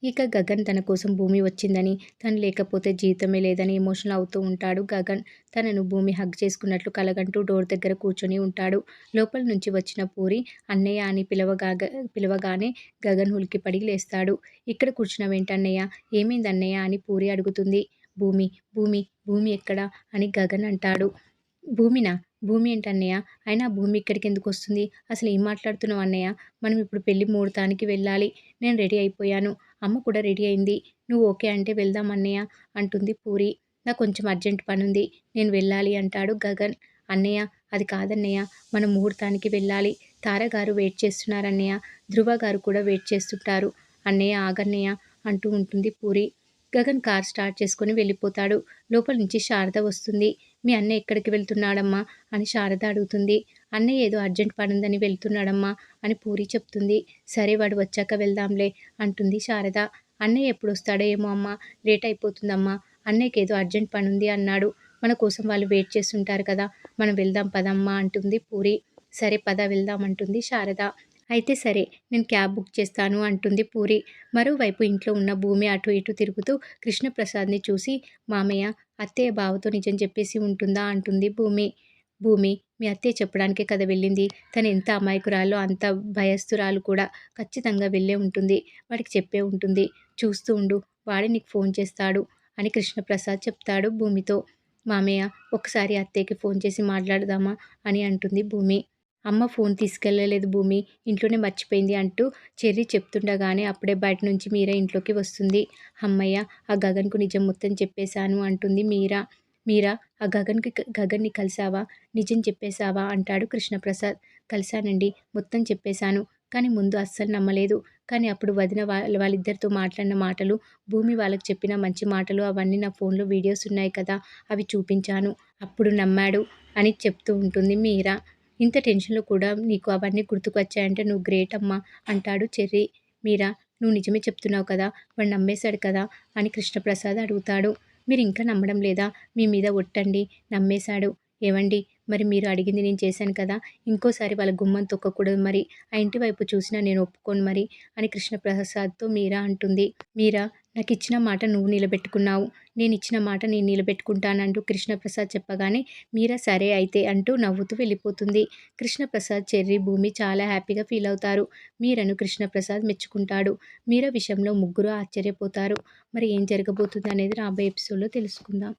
ఇక గగన్ తన కోసం భూమి వచ్చిందని, తను లేకపోతే జీవితమే లేదని ఎమోషనల్ అవుతూ ఉంటాడు గగన్. తనను భూమి హగ్ చేసుకున్నట్లు కలగంటూ డోర్ దగ్గర కూర్చొని ఉంటాడు. లోపల నుంచి వచ్చిన పూరి అన్నయ్య అని పిలవగానే గగన్ ఉలిక్కిపడి లేస్తాడు. ఇక్కడ కూర్చున్నావేంటన్నయ్య? ఏమైంది అన్నయ్య అని పూరి అడుగుతుంది. భూమి, భూమి, భూమి ఎక్కడా? అని గగన్ అంటాడు. భూమినా? భూమి ఏంటన్నయ్య? అయినా భూమి ఇక్కడికెందుకొస్తుంది? అసలు ఏం మాట్లాడుతున్నావు అన్నయ్య? మనం ఇప్పుడు పెళ్లి ముహూర్తానికి వెళ్ళాలి. నేను రెడీ అయిపోయాను. అమ్మ కూడా రెడీ అయింది. నువ్వు ఓకే అంటే వెళ్దాం అన్నయ్య అంటుంది పూరి. నాకు కొంచెం అర్జెంట్ పనుంది. నేను వెళ్ళాలి అంటాడు గగన్. అన్నయ్య అది కాదన్నయ్య, మనం ముహూర్తానికి వెళ్ళాలి. తారగారు వెయిట్ చేస్తున్నారన్నయ్య. ధ్రువ గారు కూడా వెయిట్ చేస్తుంటారు. అన్నయ్య ఆగన్నయ్య అంటూ ఉంటుంది పూరి. గగన్ కార్ స్టార్ట్ చేసుకొని వెళ్ళిపోతాడు. లోపల నుంచి శారద వస్తుంది. మీ అన్నయ్య ఎక్కడికి వెళ్తున్నాడమ్మా అని శారద అడుగుతుంది. అన్నయ్య ఏదో అర్జెంట్ పనుందని వెళ్తున్నాడమ్మా అని పూరి చెప్తుంది. సరే వాడు వచ్చాక వెళ్దాంలే అంటుంది శారద. అన్నయ్య ఎప్పుడు వస్తాడో ఏమో అమ్మా, లేట్ అయిపోతుందమ్మా. అన్నయ్యకి ఏదో అర్జెంట్ పనుంది అన్నాడు. మన కోసం వాళ్ళు వెయిట్ చేస్తుంటారు కదా, మనం వెళ్దాం పదమ్మా అంటుంది పూరి. సరే పద వెళ్దాం అంటుంది శారద. అయితే సరే, నేను క్యాబ్ బుక్ చేస్తాను అంటుంది పూరి. మరోవైపు ఇంట్లో ఉన్న భూమి అటు ఇటు తిరుగుతూ కృష్ణప్రసాద్ని చూసి, మామయ్య అత్తయ్య బావతో నిజం చెప్పేసి ఉంటుందా అంటుంది భూమి. భూమి, మీ అత్తయ్య చెప్పడానికే కదా వెళ్ళింది. తను ఎంత అమాయకురాలో అంత భయస్తురాలు కూడా. ఖచ్చితంగా వెళ్ళే ఉంటుంది. వాడికి చెప్పే ఉంటుంది. చూస్తూ ఉండు, వాడే నీకు ఫోన్ చేస్తాడు అని కృష్ణప్రసాద్ చెప్తాడు భూమితో. మామయ్య ఒకసారి అత్తయ్యకి ఫోన్ చేసి మాట్లాడదామా అని అంటుంది భూమి. అమ్మ ఫోన్ తీసుకెళ్ళలేదు భూమి, ఇంట్లోనే మర్చిపోయింది అంటూ చెర్రీ చెప్తుండగానే అప్పుడే బయట నుంచి మీరా ఇంట్లోకి వస్తుంది. హమ్మయ్య, ఆ గగన్కు నిజం మొత్తం చెప్పేశాను అంటుంది మీరా. మీరా, ఆ గగన్ని కలిసావా? నిజం చెప్పేశావా అంటాడు కృష్ణప్రసాద్. కలిశానండి, మొత్తం చెప్పేశాను. కానీ ముందు అస్సలు నమ్మలేదు. కానీ అప్పుడు వదిన వాళ్ళిద్దరితో మాట్లాడిన మాటలు, భూమి వాళ్ళకి చెప్పిన మంచి మాటలు అవన్నీ నా ఫోన్లో వీడియోస్ ఉన్నాయి కదా, అవి చూపించాను. అప్పుడు నమ్మాడు అని చెప్తూ ఉంటుంది మీరా. ఇంత టెన్షన్‌లో కూడా నీకు అవన్నీ గుర్తుకొచ్చాయంటే నువ్వు గ్రేట్ అమ్మా అంటాడు చెర్రీ. మీరా, నువ్వు నిజమే చెప్తున్నావు కదా, వాడు నమ్మేశాడు కదా అని కృష్ణప్రసాద్ అడుగుతాడు. మీరు ఇంకా నమ్మడం లేదా? మీ మీద ఒట్టండి, నమ్మేశాడు. ఏవండి, మరి మీరు అడిగింది నేను చేశాను కదా, ఇంకోసారి వాళ్ళ గుమ్మం తొక్కకూడదు మరి, ఆ ఇంటి వైపు చూసినా నేను ఒప్పుకోను మరి అని కృష్ణప్రసాద్తో మీరా అంటుంది. మీరా, నాకు ఇచ్చిన మాట నువ్వు నిలబెట్టుకున్నావు, నేను ఇచ్చిన మాట నేను నిలబెట్టుకుంటానంటూ కృష్ణప్రసాద్ చెప్పగానే మీరా సరే అయితే అంటూ నవ్వుతూ వెళ్ళిపోతుంది. కృష్ణప్రసాద్, చెర్రీ, భూమి చాలా హ్యాపీగా ఫీల్ అవుతారు. మీరను కృష్ణప్రసాద్ మెచ్చుకుంటాడు. మీరా విషయంలో ముగ్గురు ఆశ్చర్యపోతారు. మరి ఏం జరగబోతుంది అనేది రాబోయే ఎపిసోడ్‌లో తెలుసుకుందాం.